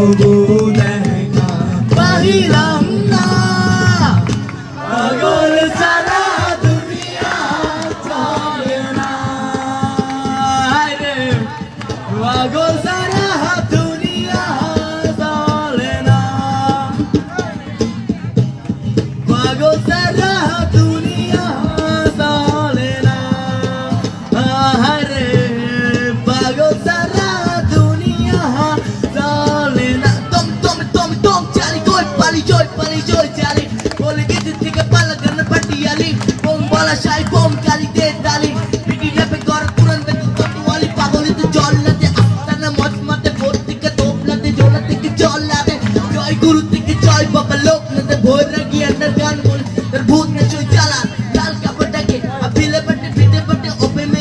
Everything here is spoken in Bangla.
তবু দেখা পাইলাম না। পাগল সারা দুনিয়া চলে না রে, পাগল সারা দুনিয়া চলে না, পাগল সারা দুনিয়া চলে না রে, পাগল সারা দুনিয়া চলে না। দম দম দম দম চালি কই পালি জয় চালি বলে গেছে থেকে পালা গান পাটিয়ালি বোম বলা শাই বোম কালি দে তালি পিটি রেপে গর পুরান বে কতওয়ালি পাগলিতে জল লাতে আস্তানা মত মতে ভোর থেকে তোপ লাতে জোলা থেকে জল লাতে জয় গুরু থেকে জয় বাবা লোক লাতে ভোর রাগি আন্ডার গান